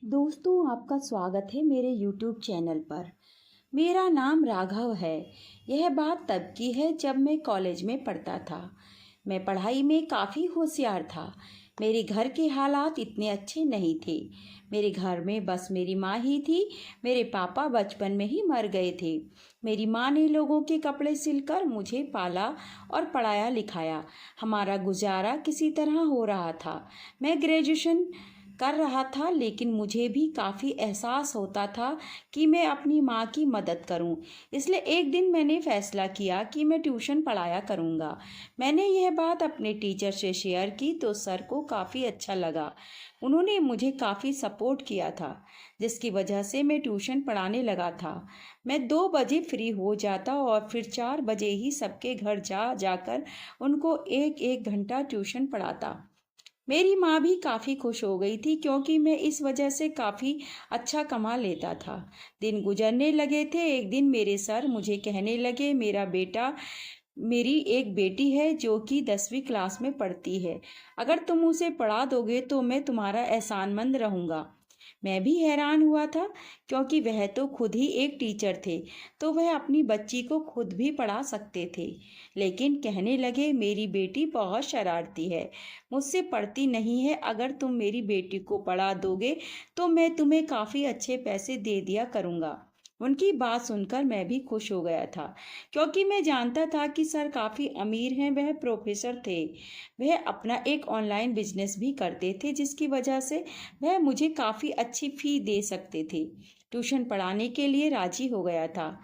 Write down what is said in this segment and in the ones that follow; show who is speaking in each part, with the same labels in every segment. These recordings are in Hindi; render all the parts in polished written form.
Speaker 1: दोस्तों, आपका स्वागत है मेरे YouTube चैनल पर। मेरा नाम राघव है। यह बात तब की है जब मैं कॉलेज में पढ़ता था। मैं पढ़ाई में काफ़ी होशियार था। मेरे घर के हालात इतने अच्छे नहीं थे। मेरे घर में बस मेरी माँ ही थी। मेरे पापा बचपन में ही मर गए थे। मेरी माँ ने लोगों के कपड़े सिलकर मुझे पाला और पढ़ाया लिखाया। हमारा गुजारा किसी तरह हो रहा था। मैं ग्रेजुएशन कर रहा था, लेकिन मुझे भी काफ़ी एहसास होता था कि मैं अपनी माँ की मदद करूं। इसलिए एक दिन मैंने फैसला किया कि मैं ट्यूशन पढ़ाया करूंगा। मैंने यह बात अपने टीचर से शेयर की तो सर को काफ़ी अच्छा लगा। उन्होंने मुझे काफ़ी सपोर्ट किया था, जिसकी वजह से मैं ट्यूशन पढ़ाने लगा था। मैं 2 बजे फ्री हो जाता और फिर 4 बजे ही सबके घर जा जाकर उनको एक एक घंटा ट्यूशन पढ़ाता। मेरी माँ भी काफ़ी खुश हो गई थी, क्योंकि मैं इस वजह से काफ़ी अच्छा कमा लेता था। दिन गुजरने लगे थे। एक दिन मेरे सर मुझे कहने लगे, मेरी एक बेटी है जो कि 10वीं क्लास में पढ़ती है। अगर तुम उसे पढ़ा दोगे तो मैं तुम्हारा एहसानमंद रहूँगा। मैं भी हैरान हुआ था, क्योंकि वह तो खुद ही एक टीचर थे, तो वह अपनी बच्ची को खुद भी पढ़ा सकते थे। लेकिन कहने लगे, मेरी बेटी बहुत शरारती है, मुझसे पढ़ती नहीं है। अगर तुम मेरी बेटी को पढ़ा दोगे तो मैं तुम्हें काफ़ी अच्छे पैसे दे दिया करूँगा। उनकी बात सुनकर मैं भी खुश हो गया था, क्योंकि मैं जानता था कि सर काफ़ी अमीर हैं। वह प्रोफेसर थे। वह अपना एक ऑनलाइन बिजनेस भी करते थे, जिसकी वजह से वह मुझे काफ़ी अच्छी फ़ी दे सकते थे। ट्यूशन पढ़ाने के लिए राजी हो गया था।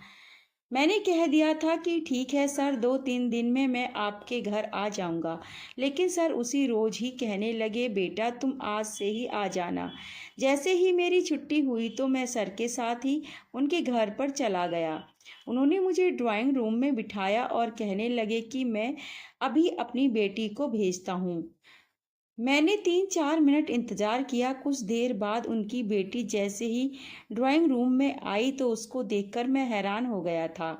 Speaker 1: मैंने कह दिया था कि ठीक है सर, 2-3 दिन में मैं आपके घर आ जाऊंगा। लेकिन सर उसी रोज़ ही कहने लगे, बेटा तुम आज से ही आ जाना। जैसे ही मेरी छुट्टी हुई तो मैं सर के साथ ही उनके घर पर चला गया। उन्होंने मुझे ड्राइंग रूम में बिठाया और कहने लगे कि मैं अभी अपनी बेटी को भेजता हूँ। मैंने 3-4 मिनट इंतज़ार किया। कुछ देर बाद उनकी बेटी जैसे ही ड्राइंग रूम में आई तो उसको देखकर मैं हैरान हो गया था,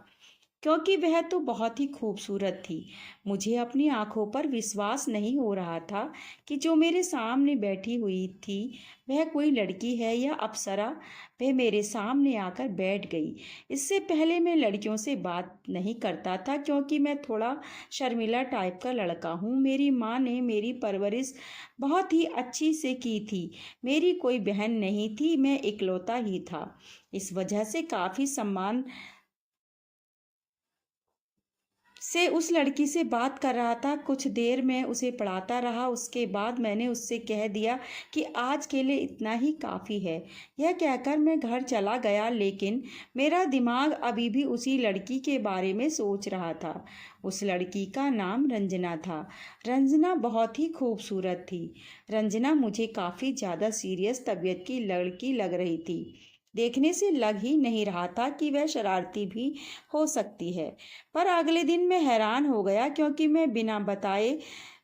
Speaker 1: क्योंकि वह तो बहुत ही खूबसूरत थी। मुझे अपनी आंखों पर विश्वास नहीं हो रहा था कि जो मेरे सामने बैठी हुई थी वह कोई लड़की है या अप्सरा। वह मेरे सामने आकर बैठ गई। इससे पहले मैं लड़कियों से बात नहीं करता था, क्योंकि मैं थोड़ा शर्मीला टाइप का लड़का हूँ। मेरी माँ ने मेरी परवरिश बहुत ही अच्छी से की थी। मेरी कोई बहन नहीं थी, मैं इकलौता ही था। इस वजह से काफ़ी सम्मान से उस लड़की से बात कर रहा था। कुछ देर मैं उसे पढ़ाता रहा। उसके बाद मैंने उससे कह दिया कि आज के लिए इतना ही काफ़ी है। यह कहकर मैं घर चला गया, लेकिन मेरा दिमाग अभी भी उसी लड़की के बारे में सोच रहा था। उस लड़की का नाम रंजना था। रंजना बहुत ही खूबसूरत थी। रंजना मुझे काफ़ी ज़्यादा सीरियस तबीयत की लड़की लग रही थी। देखने से लग ही नहीं रहा था कि वह शरारती भी हो सकती है। पर अगले दिन मैं हैरान हो गया, क्योंकि मैं बिना बताए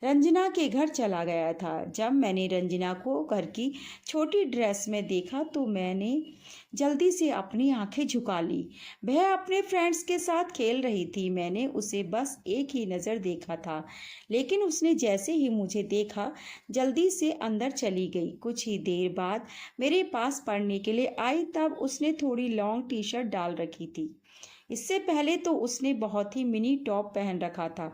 Speaker 1: रंजना के घर चला गया था। जब मैंने रंजना को घर की छोटी ड्रेस में देखा तो मैंने जल्दी से अपनी आंखें झुका ली। वह अपने फ्रेंड्स के साथ खेल रही थी। मैंने उसे बस एक ही नज़र देखा था, लेकिन उसने जैसे ही मुझे देखा जल्दी से अंदर चली गई। कुछ ही देर बाद मेरे पास पढ़ने के लिए आई। तब उसने थोड़ी लॉन्ग टी शर्ट डाल रखी थी। इससे पहले तो उसने बहुत ही मिनी टॉप पहन रखा था।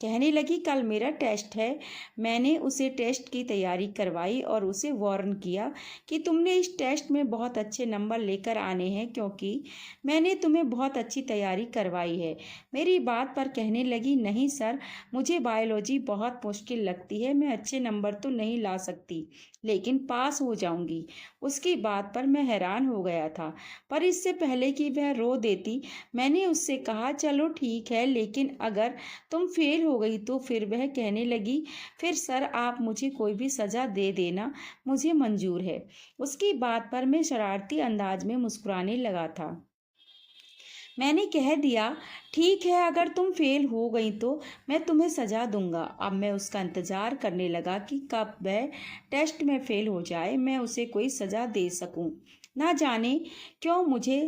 Speaker 1: कहने लगी, कल मेरा टेस्ट है। मैंने उसे टेस्ट की तैयारी करवाई और उसे वार्न किया कि तुमने इस टेस्ट में बहुत अच्छे नंबर लेकर आने हैं, क्योंकि मैंने तुम्हें बहुत अच्छी तैयारी करवाई है। मेरी बात पर कहने लगी, नहीं सर, मुझे बायोलॉजी बहुत मुश्किल लगती है। मैं अच्छे नंबर तो नहीं ला सकती, लेकिन पास हो जाऊंगी। उसकी बात पर मैं हैरान हो गया था। पर इससे पहले कि वह रो देती, मैंने उससे कहा, चलो ठीक है, लेकिन अगर तुम फेल हो गई तो फिर। वह कहने लगी, फिर सर आप मुझे कोई भी सज़ा दे देना, मुझे मंजूर है। उसकी बात पर मैं शरारती अंदाज में मुस्कुराने लगा था। मैंने कह दिया, ठीक है, अगर तुम फेल हो गई तो मैं तुम्हें सज़ा दूंगा। अब मैं उसका इंतज़ार करने लगा कि कब वह टेस्ट में फेल हो जाए, मैं उसे कोई सज़ा दे सकूं। ना जाने क्यों मुझे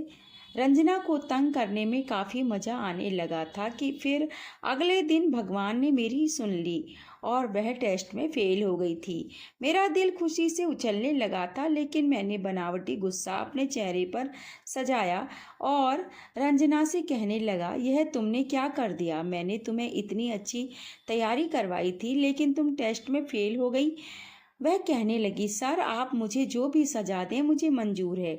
Speaker 1: रंजना को तंग करने में काफ़ी मज़ा आने लगा था। कि फिर अगले दिन भगवान ने मेरी सुन ली और वह टेस्ट में फेल हो गई थी। मेरा दिल खुशी से उछलने लगा था, लेकिन मैंने बनावटी गुस्सा अपने चेहरे पर सजाया और रंजना से कहने लगा, यह तुमने क्या कर दिया? मैंने तुम्हें इतनी अच्छी तैयारी करवाई थी, लेकिन तुम टेस्ट में फेल हो गई। वह कहने लगी, सर आप मुझे जो भी सजा दें मुझे मंजूर है,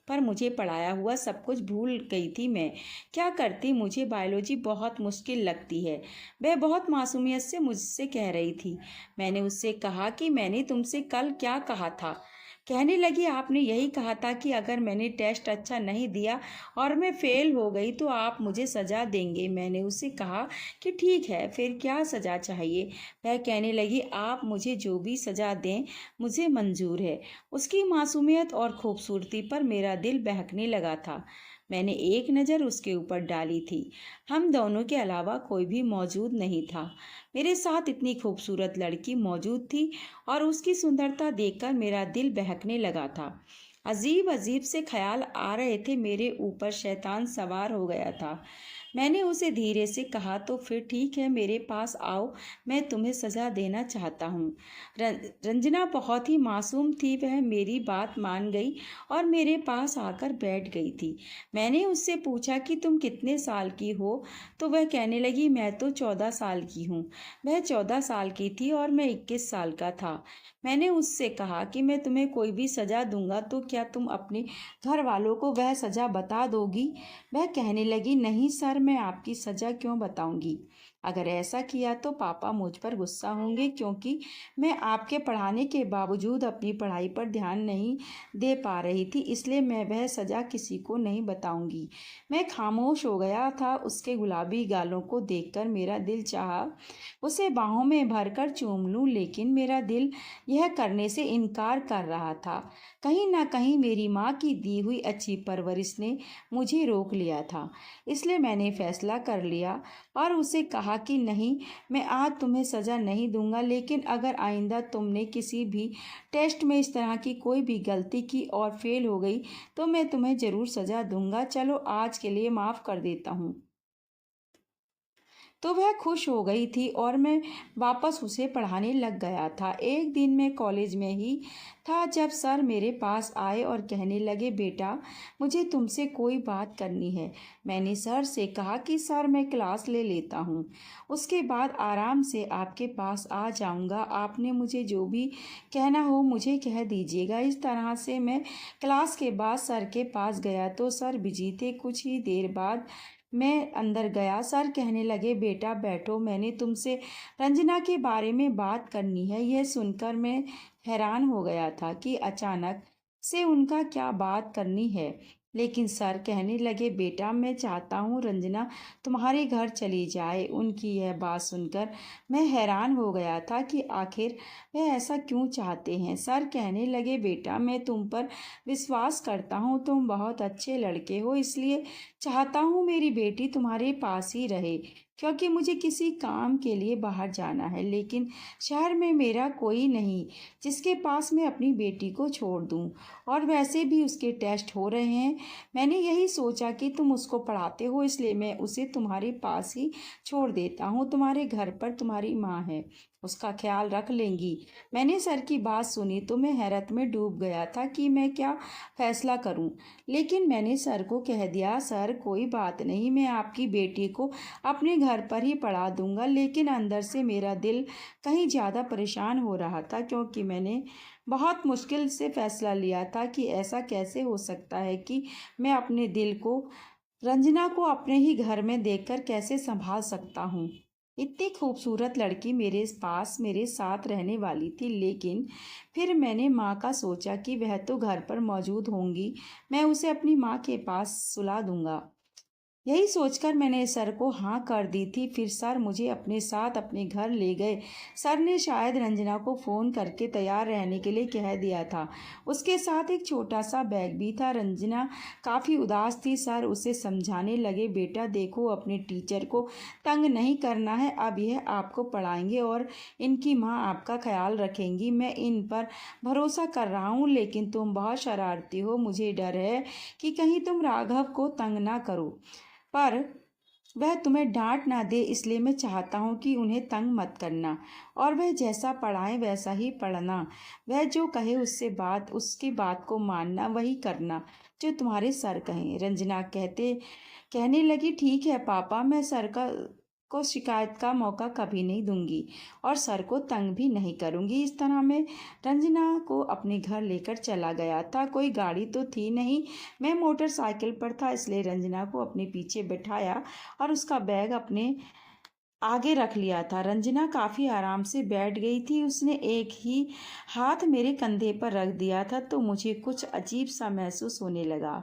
Speaker 1: पर मुझे पढ़ाया हुआ सब कुछ भूल गई थी मैं। क्या करती? मुझे बायोलॉजी बहुत मुश्किल लगती है। वह बहुत मासूमियत से मुझसे कह रही थी। मैंने उससे कहा कि मैंने तुमसे कल क्या कहा था? कहने लगी, आपने यही कहा था कि अगर मैंने टेस्ट अच्छा नहीं दिया और मैं फेल हो गई तो आप मुझे सज़ा देंगे। मैंने उससे कहा कि ठीक है, फिर क्या सज़ा चाहिए? वह कहने लगी, आप मुझे जो भी सज़ा दें मुझे मंजूर है। उसकी मासूमियत और खूबसूरती पर मेरा दिल बहकने लगा था। मैंने एक नज़र उसके ऊपर डाली थी। हम दोनों के अलावा कोई भी मौजूद नहीं था। मेरे साथ इतनी खूबसूरत लड़की मौजूद थी और उसकी सुंदरता देखकर मेरा दिल बहकने लगा था। अजीब अजीब से ख्याल आ रहे थे। मेरे ऊपर शैतान सवार हो गया था। मैंने उसे धीरे से कहा, तो फिर ठीक है, मेरे पास आओ, मैं तुम्हें सज़ा देना चाहता हूँ। रंजना बहुत ही मासूम थी। वह मेरी बात मान गई और मेरे पास आकर बैठ गई थी। मैंने उससे पूछा कि तुम कितने साल की हो? तो वह कहने लगी, मैं तो 14 साल की हूँ। वह 14 साल की थी और मैं 21 साल का था। मैंने उससे कहा कि मैं तुम्हें कोई भी सज़ा दूंगा तो क्या तुम अपने घर वालों को वह सज़ा बता दोगी? वह कहने लगी, नहीं सर, मैं आपकी सज़ा क्यों बताऊंगी? अगर ऐसा किया तो पापा मुझ पर गुस्सा होंगे, क्योंकि मैं आपके पढ़ाने के बावजूद अपनी पढ़ाई पर ध्यान नहीं दे पा रही थी, इसलिए मैं वह सज़ा किसी को नहीं बताऊंगी। मैं खामोश हो गया था। उसके गुलाबी गालों को देखकर मेरा दिल चाहा उसे बाहों में भरकर चूम लूं, लेकिन मेरा दिल यह करने से इनकार कर रहा था। कहीं ना कहीं मेरी माँ की दी हुई अच्छी परवरिश ने मुझे रोक लिया था। इसलिए मैंने फैसला कर लिया और उसे कहा कि नहीं, मैं आज तुम्हें सज़ा नहीं दूंगा, लेकिन अगर आइंदा तुमने किसी भी टेस्ट में इस तरह की कोई भी गलती की और फेल हो गई तो मैं तुम्हें ज़रूर सज़ा दूंगा। चलो, आज के लिए माफ़ कर देता हूँ। तो वह खुश हो गई थी और मैं वापस उसे पढ़ाने लग गया था। एक दिन मैं कॉलेज में ही था जब सर मेरे पास आए और कहने लगे, बेटा मुझे तुमसे कोई बात करनी है। मैंने सर से कहा कि सर मैं क्लास ले लेता हूँ, उसके बाद आराम से आपके पास आ जाऊँगा। आपने मुझे जो भी कहना हो मुझे कह दीजिएगा। इस तरह से मैं क्लास के बाद सर के पास गया तो सर बिजी थे। कुछ ही देर बाद मैं अंदर गया। सर कहने लगे, बेटा बैठो, मैंने तुमसे रंजना के बारे में बात करनी है। यह सुनकर मैं हैरान हो गया था कि अचानक से उनका क्या बात करनी है। लेकिन सर कहने लगे, बेटा मैं चाहता हूँ रंजना तुम्हारे घर चली जाए। उनकी यह बात सुनकर मैं हैरान हो गया था कि आखिर वह ऐसा क्यों चाहते हैं। सर कहने लगे, बेटा मैं तुम पर विश्वास करता हूँ, तुम बहुत अच्छे लड़के हो, इसलिए चाहता हूँ मेरी बेटी तुम्हारे पास ही रहे, क्योंकि मुझे किसी काम के लिए बाहर जाना है। लेकिन शहर में मेरा कोई नहीं जिसके पास मैं अपनी बेटी को छोड़ दूँ, और वैसे भी उसके टेस्ट हो रहे हैं। मैंने यही सोचा कि तुम उसको पढ़ाते हो, इसलिए मैं उसे तुम्हारे पास ही छोड़ देता हूँ। तुम्हारे घर पर तुम्हारी माँ है, उसका ख्याल रख लेंगी। मैंने सर की बात सुनी तो मैं हैरत में डूब गया था कि मैं क्या फैसला करूं। लेकिन मैंने सर को कह दिया, सर कोई बात नहीं, मैं आपकी बेटी को अपने घर पर ही पढ़ा दूंगा। लेकिन अंदर से मेरा दिल कहीं ज़्यादा परेशान हो रहा था, क्योंकि मैंने बहुत मुश्किल से फैसला लिया था कि ऐसा कैसे हो सकता है कि मैं अपने दिल को, रंजना को अपने ही घर में देखकर कैसे संभाल सकता हूँ। इतनी खूबसूरत लड़की मेरे पास मेरे साथ रहने वाली थी। लेकिन फिर मैंने माँ का सोचा कि वह तो घर पर मौजूद होंगी, मैं उसे अपनी माँ के पास सुला दूंगा। यही सोचकर मैंने सर को हाँ कर दी थी। फिर सर मुझे अपने साथ अपने घर ले गए। सर ने शायद रंजना को फ़ोन करके तैयार रहने के लिए कह दिया था। उसके साथ एक छोटा सा बैग भी था। रंजना काफ़ी उदास थी। सर उसे समझाने लगे, बेटा देखो, अपने टीचर को तंग नहीं करना है। अब यह आपको पढ़ाएंगे और इनकी माँ आपका ख्याल रखेंगी। मैं इन पर भरोसा कर रहा हूँ, लेकिन तुम बहुत शरारती हो। मुझे डर है कि कहीं तुम राघव को तंग ना करो। पर वह तुम्हें डांट ना दे, इसलिए मैं चाहता हूँ कि उन्हें तंग मत करना और वह जैसा पढ़ाए वैसा ही पढ़ना। वह जो कहे उसकी बात को मानना, वही करना जो तुम्हारे सर कहें। रंजना कहने लगी, ठीक है पापा, मैं सर को शिकायत का मौका कभी नहीं दूंगी और सर को तंग भी नहीं करूंगी। इस तरह मैं रंजना को अपने घर लेकर चला गया था। कोई गाड़ी तो थी नहीं, मैं मोटरसाइकिल पर था, इसलिए रंजना को अपने पीछे बिठाया और उसका बैग अपने आगे रख लिया था। रंजना काफ़ी आराम से बैठ गई थी। उसने एक ही हाथ मेरे कंधे पर रख दिया था तो मुझे कुछ अजीब सा महसूस होने लगा।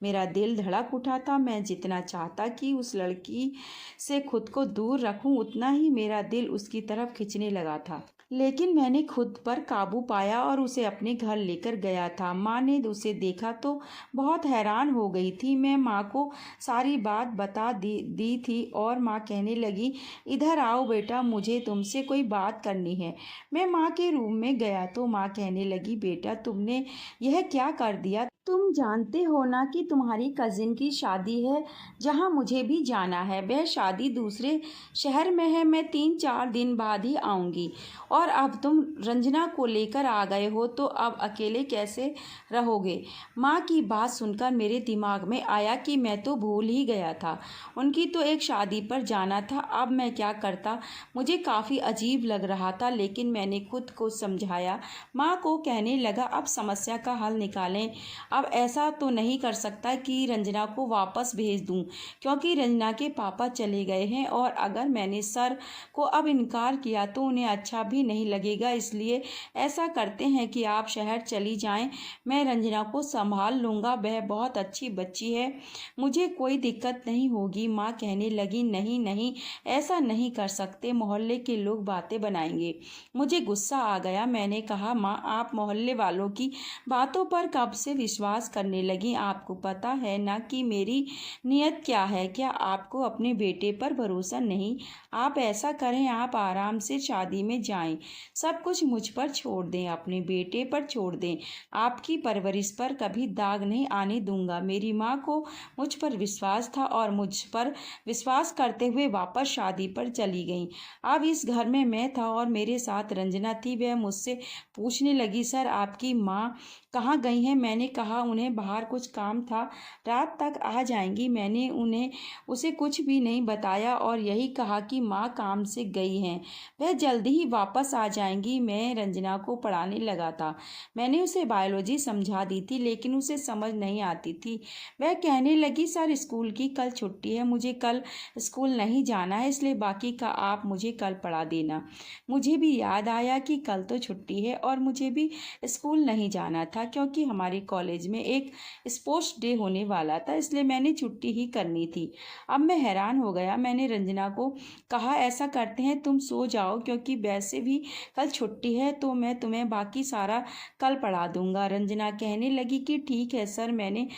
Speaker 1: मेरा दिल धड़क उठा था। मैं जितना चाहता कि उस लड़की से खुद को दूर रखूं, उतना ही मेरा दिल उसकी तरफ खिंचने लगा था। लेकिन मैंने खुद पर काबू पाया और उसे अपने घर लेकर गया था। माँ ने उसे देखा तो बहुत हैरान हो गई थी। मैं माँ को सारी बात बता दी थी और माँ कहने लगी, इधर आओ बेटा, मुझे तुमसे कोई बात करनी है। मैं माँ के रूम में गया तो माँ कहने लगी, बेटा तुमने यह क्या कर दिया? तुम जानते हो ना कि तुम्हारी कज़िन की शादी है जहाँ मुझे भी जाना है। वह शादी दूसरे शहर में है, मैं 3-4 दिन बाद ही आऊँगी और अब तुम रंजना को लेकर आ गए हो तो अब अकेले कैसे रहोगे? माँ की बात सुनकर मेरे दिमाग में आया कि मैं तो भूल ही गया था, उनकी तो एक शादी पर जाना था। अब मैं क्या करता? मुझे काफ़ी अजीब लग रहा था, लेकिन मैंने खुद को समझाया। माँ को कहने लगा, अब समस्या का हल निकालें। अब ऐसा तो नहीं कर सकता कि रंजना को वापस भेज दूं, क्योंकि रंजना के पापा चले गए हैं और अगर मैंने सर को अब इनकार किया तो उन्हें अच्छा भी नहीं लगेगा। इसलिए ऐसा करते हैं कि आप शहर चली जाएं, मैं रंजना को संभाल लूँगा, वह बहुत अच्छी बच्ची है, मुझे कोई दिक्कत नहीं होगी। माँ कहने लगी, नहीं नहीं, ऐसा नहीं कर सकते, मोहल्ले के लोग बातें बनाएंगे। मुझे गुस्सा आ गया। मैंने कहा, माँ आप मोहल्ले वालों की बातों पर कब से विश्वास करने लगी? आपको पता है ना कि मेरी नीयत क्या है? क्या आपको अपने बेटे पर भरोसा नहीं? आप ऐसा करें, आप आराम से शादी में जाएं, सब कुछ मुझ पर छोड़ दें, अपने बेटे पर छोड़ दें। आपकी परवरिश पर कभी दाग नहीं आने दूंगा। मेरी माँ को मुझ पर विश्वास था और मुझ पर विश्वास करते हुए वापस शादी पर चली गई। अब इस घर में मैं था और मेरे साथ रंजना थी। वह मुझसे पूछने लगी, सर आपकी माँ कहाँ गई हैं? मैंने कहा, उन्हें बाहर कुछ काम था, रात तक आ जाएंगी। मैंने उसे कुछ भी नहीं बताया और यही कहा कि माँ काम से गई हैं, वह जल्दी ही वापस आ जाएंगी। मैं रंजना को पढ़ाने लगा था। मैंने उसे बायोलॉजी समझा दी थी, लेकिन उसे समझ नहीं आती थी। वह कहने लगी, सर स्कूल की कल छुट्टी है, मुझे कल स्कूल नहीं जाना है, इसलिए बाकी का आप मुझे कल पढ़ा देना। मुझे भी याद आया कि कल तो छुट्टी है और मुझे भी स्कूल नहीं जाना था, क्योंकि हमारे कॉलेज में एक स्पोर्ट्स डे होने वाला था, इसलिए मैंने छुट्टी ही करनी थी। अब मैं हैरान हो गया। मैंने रंजना को कहा, ऐसा करते हैं तुम सो जाओ, क्योंकि वैसे भी कल छुट्टी है, तो मैं तुम्हें बाकी सारा कल पढ़ा दूंगा। रंजना कहने लगी कि ठीक है सर। मैंने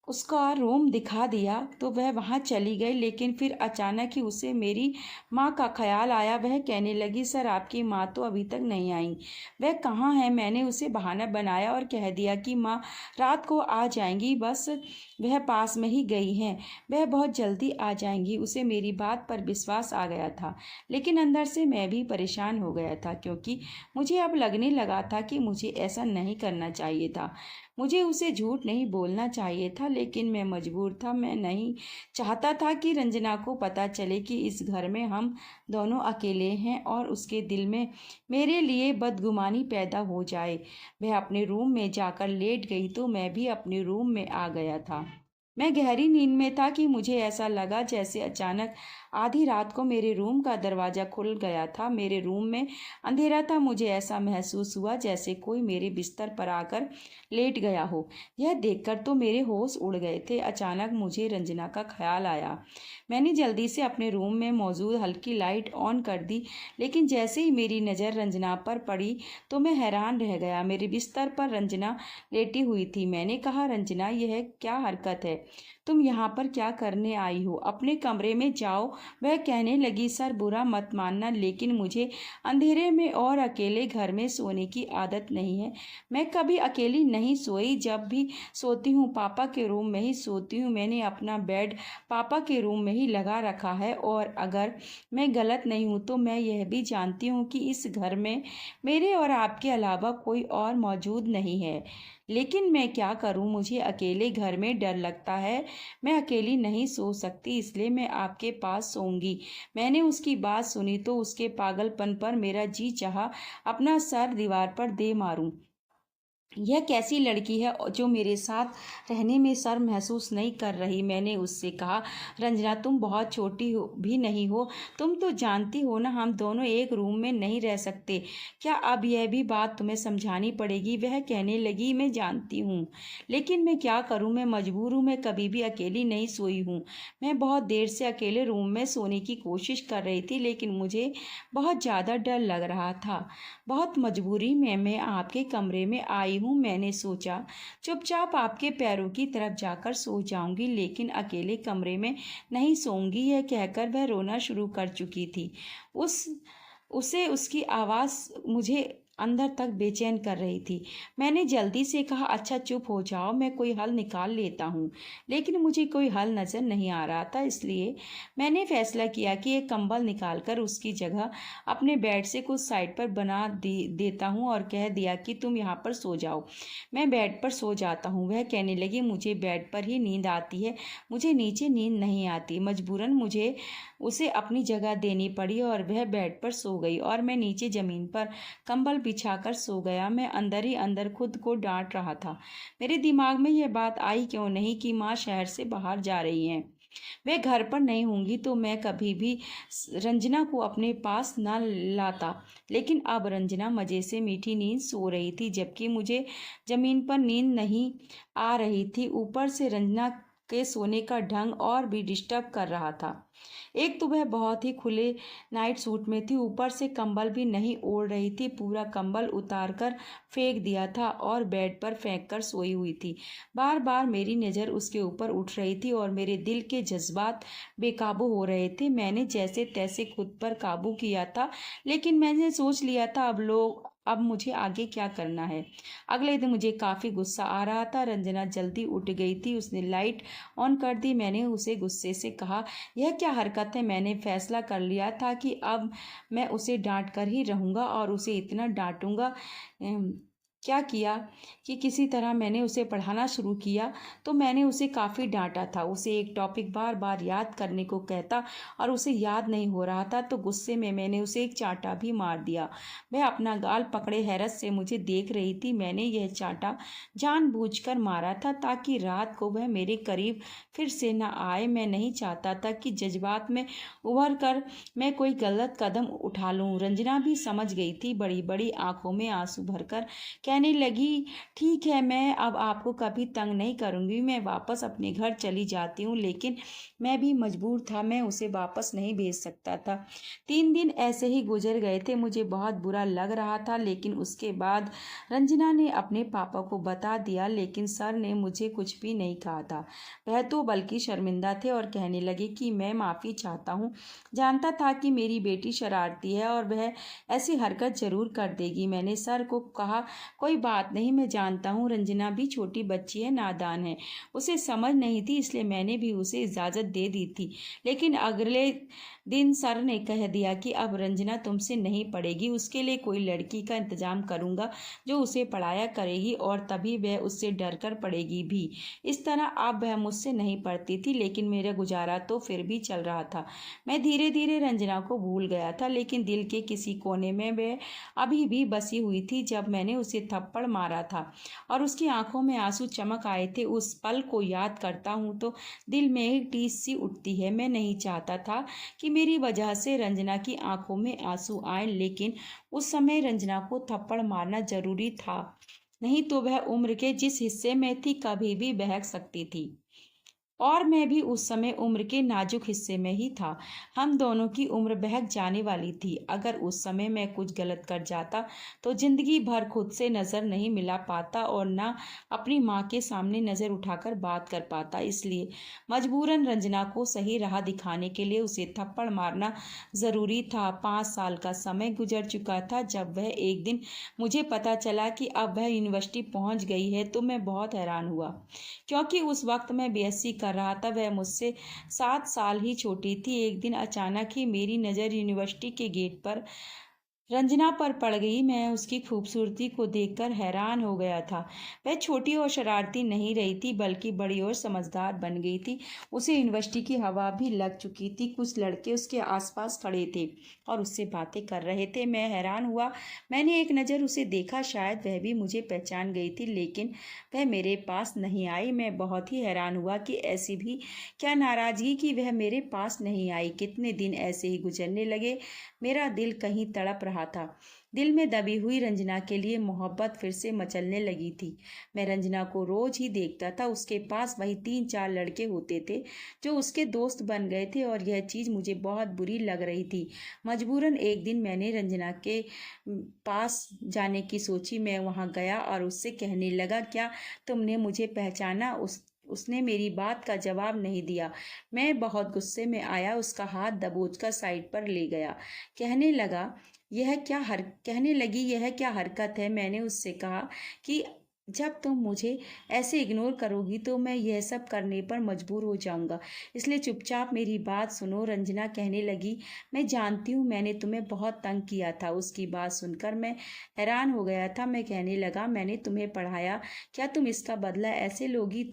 Speaker 1: उसका रूम दिखा दिया तो वह वहाँ चली गई, लेकिन फिर अचानक ही उसे मेरी माँ का ख्याल आया। वह कहने लगी, सर आपकी माँ तो अभी तक नहीं आई, वह कहाँ है? मैंने उसे बहाना बनाया और कह दिया कि माँ रात को आ जाएंगी, बस वह पास में ही गई हैं, वह बहुत जल्दी आ जाएंगी। उसे मेरी बात पर विश्वास आ गया था, लेकिन अंदर से मैं भी परेशान हो गया था, क्योंकि मुझे अब लगने लगा था कि मुझे ऐसा नहीं करना चाहिए था। मुझे उसे झूठ नहीं बोलना चाहिए था, लेकिन मैं मजबूर था। मैं नहीं चाहता था कि रंजना को पता चले कि इस घर में हम दोनों अकेले हैं और उसके दिल में मेरे लिए बदगुमानी पैदा हो जाए। वह अपने रूम में जाकर लेट गई तो मैं भी अपने रूम में आ गया था। मैं गहरी नींद में था कि मुझे ऐसा लगा जैसे अचानक आधी रात को मेरे रूम का दरवाज़ा खुल गया था। मेरे रूम में अंधेरा था। मुझे ऐसा महसूस हुआ जैसे कोई मेरे बिस्तर पर आकर लेट गया हो। यह देखकर तो मेरे होश उड़ गए थे। अचानक मुझे रंजना का ख्याल आया। मैंने जल्दी से अपने रूम में मौजूद हल्की लाइट ऑन कर दी, लेकिन जैसे ही मेरी नज़र रंजना पर पड़ी तो मैं हैरान रह गया। मेरे बिस्तर पर रंजना लेटी हुई थी। मैंने कहा, रंजना यह क्या हरकत है? तुम यहाँ पर क्या करने आई हो? अपने कमरे में जाओ। वह कहने लगी, सर बुरा मत मानना, लेकिन मुझे अंधेरे में और अकेले घर में सोने की आदत नहीं है। मैं कभी अकेली नहीं सोई, जब भी सोती हूँ पापा के रूम में ही सोती हूँ। मैंने अपना बेड पापा के रूम में ही लगा रखा है, और अगर मैं गलत नहीं हूँ तो मैं यह भी जानती हूँ कि इस घर में मेरे और आपके अलावा कोई और मौजूद नहीं है। लेकिन मैं क्या करूं, मुझे अकेले घर में डर लगता है। मैं अकेली नहीं सो सकती, इसलिए मैं आपके पास सोऊंगी। मैंने उसकी बात सुनी तो उसके पागलपन पर मेरा जी चाहा अपना सर दीवार पर दे मारूं। यह कैसी लड़की है जो मेरे साथ रहने में शर्म महसूस नहीं कर रही? मैंने उससे कहा, रंजना तुम बहुत छोटी हो भी नहीं हो, तुम तो जानती हो ना हम दोनों एक रूम में नहीं रह सकते। क्या अब यह भी बात तुम्हें समझानी पड़ेगी? वह कहने लगी, मैं जानती हूँ, लेकिन मैं क्या करूँ, मैं मजबूर हूँ। मैं कभी भी अकेली नहीं सोई हूँ। मैं बहुत देर से अकेले रूम में सोने की कोशिश कर रही थी, लेकिन मुझे बहुत ज़्यादा डर लग रहा था। बहुत मजबूरी में मैं आपके कमरे में आई हूँ। मैंने सोचा चुपचाप आपके पैरों की तरफ जाकर सो जाऊंगी, लेकिन अकेले कमरे में नहीं सोऊंगी। यह कहकर वह रोना शुरू कर चुकी थी। उस उसे उसकी आवाज़ मुझे अंदर तक बेचैन कर रही थी। मैंने जल्दी से कहा, अच्छा चुप हो जाओ, मैं कोई हल निकाल लेता हूँ। लेकिन मुझे कोई हल नज़र नहीं आ रहा था, इसलिए मैंने फैसला किया कि एक कंबल निकालकर उसकी जगह अपने बेड से कुछ साइड पर बना देता हूँ और कह दिया कि तुम यहाँ पर सो जाओ। मैं बेड पर सो जाता हूँ। वह कहने लगी, मुझे बेड पर ही नींद आती है, मुझे नीचे नींद नहीं आती। मजबूरन मुझे उसे अपनी जगह देनी पड़ी और वह बेड पर सो गई और मैं नीचे ज़मीन पर कंबल बिछाकर सो गया। मैं अंदर ही अंदर खुद को डांट रहा था। मेरे दिमाग में यह बात आई क्यों नहीं कि माँ शहर से बाहर जा रही हैं, वे घर पर नहीं होंगी, तो मैं कभी भी रंजना को अपने पास न लाता। लेकिन अब रंजना मज़े से मीठी नींद सो रही थी, जबकि मुझे ज़मीन पर नींद नहीं आ रही थी। ऊपर से रंजना के सोने का ढंग और भी डिस्टर्ब कर रहा था। एक तो वह बहुत ही खुले नाइट सूट में थी, ऊपर से कंबल भी नहीं ओढ़ रही थी, पूरा कंबल उतार कर फेंक दिया था और बेड पर फेंक कर सोई हुई थी। बार बार मेरी नज़र उसके ऊपर उठ रही थी और मेरे दिल के जज्बात बेकाबू हो रहे थे। मैंने जैसे तैसे खुद पर काबू किया था, लेकिन मैंने सोच लिया था अब मुझे आगे क्या करना है। अगले दिन मुझे काफ़ी गुस्सा आ रहा था। रंजना जल्दी उठ गई थी, उसने लाइट ऑन कर दी। मैंने उसे गुस्से से कहा, यह क्या हरकत है? मैंने फैसला कर लिया था कि अब मैं उसे डांट कर ही रहूँगा और उसे इतना डांटूंगा। क्या किया कि किसी तरह मैंने उसे पढ़ाना शुरू किया। तो मैंने उसे काफ़ी डांटा था, उसे एक टॉपिक बार बार याद करने को कहता और उसे याद नहीं हो रहा था, तो गुस्से में मैंने उसे एक चांटा भी मार दिया। वह अपना गाल पकड़े हैरत से मुझे देख रही थी। मैंने यह चांटा जानबूझकर मारा था ताकि रात को वह मेरे करीब फिर से न आए। मैं नहीं चाहता था कि जज्बात में उभर कर मैं कोई गलत कदम उठा लूँ। रंजना भी समझ गई थी, बड़ी बड़ी आंखों में आंसू भरकर कहने लगी, ठीक है, मैं अब आपको कभी तंग नहीं करूँगी, मैं वापस अपने घर चली जाती हूँ। लेकिन मैं भी मजबूर था, मैं उसे वापस नहीं भेज सकता था। 3 दिन ऐसे ही गुजर गए थे। मुझे बहुत बुरा लग रहा था, लेकिन उसके बाद रंजना ने अपने पापा को बता दिया, लेकिन सर ने मुझे कुछ भी नहीं कहा था। वह तो बल्कि शर्मिंदा थे और कहने लगे कि मैं माफ़ी चाहता हूँ। जानता था कि मेरी बेटी शरारती है और वह ऐसी हरकत जरूर कर देगी। मैंने सर को कहा, कोई बात नहीं, मैं जानता हूँ रंजना भी छोटी बच्ची है, नादान है, उसे समझ नहीं थी, इसलिए मैंने भी उसे इजाज़त दे दी थी। लेकिन अगले दिन सर ने कह दिया कि अब रंजना तुमसे नहीं पढ़ेगी, उसके लिए कोई लड़की का इंतजाम करूँगा जो उसे पढ़ाया करेगी और तभी वह उससे डर कर पढ़ेगी भी। इस तरह अब वह मुझसे नहीं पढ़ती थी, लेकिन मेरा गुजारा तो फिर भी चल रहा था। मैं धीरे धीरे रंजना को भूल गया था, लेकिन दिल के किसी कोने में वह अभी भी बसी हुई थी। जब मैंने उसे थप्पड़ मारा था और उसकी आंखों में आंसू चमक आए थे, उस पल को याद करता हूँ तो दिल में एक टीस सी उठती है। मैं नहीं चाहता था कि मेरी वजह से रंजना की आंखों में आंसू आए, लेकिन उस समय रंजना को थप्पड़ मारना जरूरी था, नहीं तो वह उम्र के जिस हिस्से में थी कभी भी बहक सकती थी और मैं भी उस समय उम्र के नाजुक हिस्से में ही था। हम दोनों की उम्र बहक जाने वाली थी। अगर उस समय मैं कुछ गलत कर जाता तो जिंदगी भर खुद से नज़र नहीं मिला पाता और ना अपनी माँ के सामने नज़र उठाकर बात कर पाता। इसलिए मजबूरन रंजना को सही राह दिखाने के लिए उसे थप्पड़ मारना ज़रूरी था। 5 साल का समय गुजर चुका था जब वह एक दिन मुझे पता चला कि अब वह यूनिवर्सिटी पहुंच गई है तो मैं बहुत हैरान हुआ, क्योंकि उस वक्त मैं बीएससी कर रहा था। वह मुझसे 7 साल ही छोटी थी। एक दिन अचानक ही मेरी नज़र यूनिवर्सिटी के गेट पर रंजना पर पड़ गई। मैं उसकी खूबसूरती को देखकर हैरान हो गया था। वह छोटी और शरारती नहीं रही थी बल्कि बड़ी और समझदार बन गई थी। उसे यूनिवर्सिटी की हवा भी लग चुकी थी। कुछ लड़के उसके आसपास खड़े थे और उससे बातें कर रहे थे। मैं हैरान हुआ। मैंने एक नज़र उसे देखा, शायद वह भी मुझे पहचान गई थी, लेकिन वह मेरे पास नहीं आई। मैं बहुत ही हैरान हुआ कि ऐसी भी क्या नाराज़गी कि वह मेरे पास नहीं आई। कितने दिन ऐसे ही गुजरने लगे। मेरा दिल कहीं तड़प रहा था। दिल में दबी हुई रंजना के लिए मोहब्बत फिर से मचलने लगी थी। मैं रंजना को रोज ही देखता था। उसके पास वही 3-4 लड़के होते थे जो उसके दोस्त बन गए थे और यह चीज़ मुझे बहुत बुरी लग रही थी। मजबूरन एक दिन मैंने रंजना के पास जाने की सोची। मैं वहाँ गया और उससे कहने लगा, क्या तुमने मुझे पहचाना? उसने मेरी बात का जवाब नहीं दिया। मैं बहुत गुस्से में आया, उसका हाथ दबोचकर साइड पर ले गया। कहने लगी, यह क्या हरकत है? मैंने उससे कहा कि जब तुम मुझे ऐसे इग्नोर करोगी तो मैं यह सब करने पर मजबूर हो जाऊंगा, इसलिए चुपचाप मेरी बात सुनो। रंजना कहने लगी, मैं जानती हूँ मैंने तुम्हें बहुत तंग किया था। उसकी बात सुनकर मैं हैरान हो गया था। मैं कहने लगा, मैंने तुम्हें पढ़ाया, क्या तुम इसका बदला ऐसे लोगी?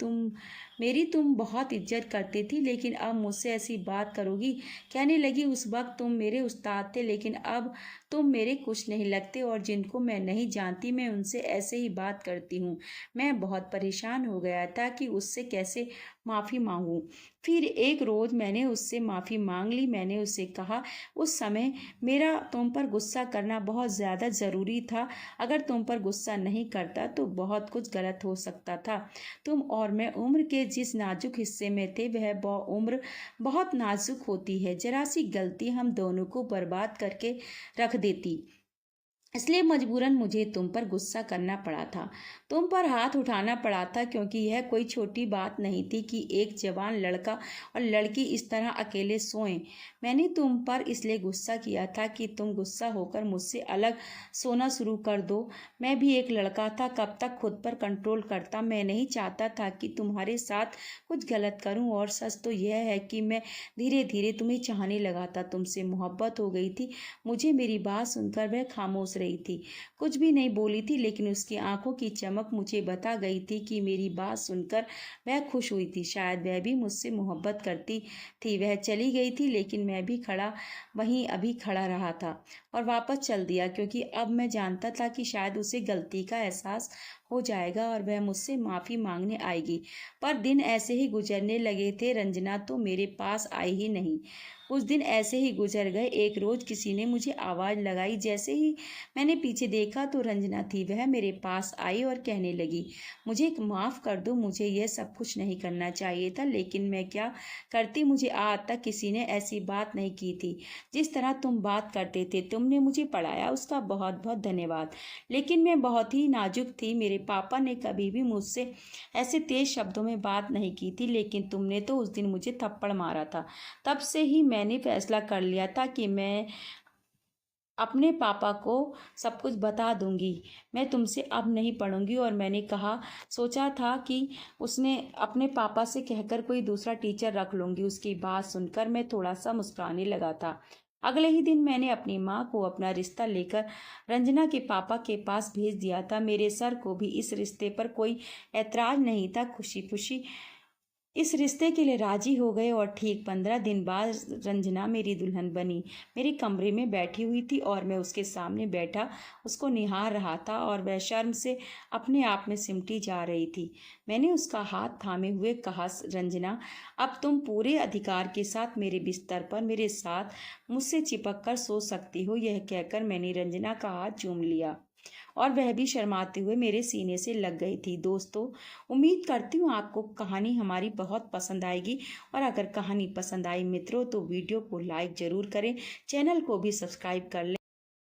Speaker 1: तुम बहुत इज्जत करती थी, लेकिन अब मुझसे ऐसी बात करोगी? कहने लगी, उस वक्त तुम मेरे उस्ताद थे, लेकिन अब तुम मेरे कुछ नहीं लगते और जिनको मैं नहीं जानती मैं उनसे ऐसे ही बात करती हूँ। मैं बहुत परेशान हो गया था कि उससे कैसे माफ़ी मांगूं। फिर एक रोज़ मैंने उससे माफ़ी मांग ली। मैंने उससे कहा, उस समय मेरा तुम पर गुस्सा करना बहुत ज़्यादा ज़रूरी था। अगर तुम पर गुस्सा नहीं करता तो बहुत कुछ गलत हो सकता था। तुम और मैं उम्र के जिस नाजुक हिस्से में थे वह उम्र बहुत नाजुक होती है। जरा सी गलती हम दोनों को बर्बाद करके रख देती। इसलिए मजबूरन मुझे तुम पर गुस्सा करना पड़ा था, तुम पर हाथ उठाना पड़ा था, क्योंकि यह कोई छोटी बात नहीं थी कि एक जवान लड़का और लड़की इस तरह अकेले सोएं। मैंने तुम पर इसलिए गुस्सा किया था कि तुम गुस्सा होकर मुझसे अलग सोना शुरू कर दो। मैं भी एक लड़का था, कब तक खुद पर कंट्रोल करता। मैं नहीं चाहता था कि तुम्हारे साथ कुछ गलत करूं। और सच तो यह है कि मैं धीरे धीरे तुम्हें चाहने लगा था, तुमसे मोहब्बत हो गई थी। मुझे मेरी बात सुनकर वह खामोश रही थी, कुछ भी नहीं बोली थी, लेकिन उसकी आंखों की चमक मुझे बता गई थी कि मेरी बात सुनकर वह खुश हुई थी। शायद वह भी मुझसे मोहब्बत करती थी। वह चली गई थी, लेकिन मैं भी वहीं अभी खड़ा रहा था और वापस चल दिया, क्योंकि अब मैं जानता था कि शायद उसे गलती का एहसास हो जाएगा और वह मुझसे माफ़ी मांगने आएगी। पर दिन ऐसे ही गुजरने लगे थे। रंजना तो मेरे पास आई ही नहीं। कुछ दिन ऐसे ही गुजर गए। एक रोज़ किसी ने मुझे आवाज़ लगाई। जैसे ही मैंने पीछे देखा तो रंजना थी। वह मेरे पास आई और कहने लगी, मुझे माफ़ कर दो, मुझे यह सब कुछ नहीं करना चाहिए था, लेकिन मैं क्या करती? मुझे आज तक किसी ने ऐसी बात नहीं की थी जिस तरह तुम बात करते थे। तुमने मुझे पढ़ाया, उसका बहुत बहुत धन्यवाद, लेकिन मैं बहुत ही नाजुक थी। मेरे पापा ने कभी भी मुझसे ऐसे तेज शब्दों में बात नहीं की थी, लेकिन तुमने तो उस दिन मुझे थप्पड़ मारा था। तब से ही मैंने फैसला कर लिया था कि मैं अपने पापा को सब कुछ बता दूंगी। मैं तुमसे अब नहीं पढ़ूंगी। और मैंने सोचा था कि उसने अपने पापा से कहकर कोई दूसरा टीचर रख लूंगी। उसकी बात सुनकर मैं थोड़ा सा मुस्कुराने लगा था। अगले ही दिन मैंने अपनी माँ को अपना रिश्ता लेकर रंजना के पापा के पास भेज दिया था। मेरे सर को भी इस रिश्ते पर कोई ऐतराज नहीं था। खुशी खुशी इस रिश्ते के लिए राजी हो गए और ठीक 15 दिन बाद रंजना मेरी दुल्हन बनी। मेरे कमरे में बैठी हुई थी और मैं उसके सामने बैठा उसको निहार रहा था और वह शर्म से अपने आप में सिमटी जा रही थी। मैंने उसका हाथ थामे हुए कहा, रंजना, अब तुम पूरे अधिकार के साथ मेरे बिस्तर पर मेरे साथ मुझसे चिपक कर सो सकती हो। यह कहकर मैंने रंजना का हाथ चूम लिया और वह भी शर्माते हुए मेरे सीने से लग गई थी। दोस्तों, उम्मीद करती हूँ आपको कहानी हमारी बहुत पसंद आएगी, और अगर कहानी पसंद आई मित्रों तो वीडियो को लाइक ज़रूर करें, चैनल को भी सब्सक्राइब कर लें।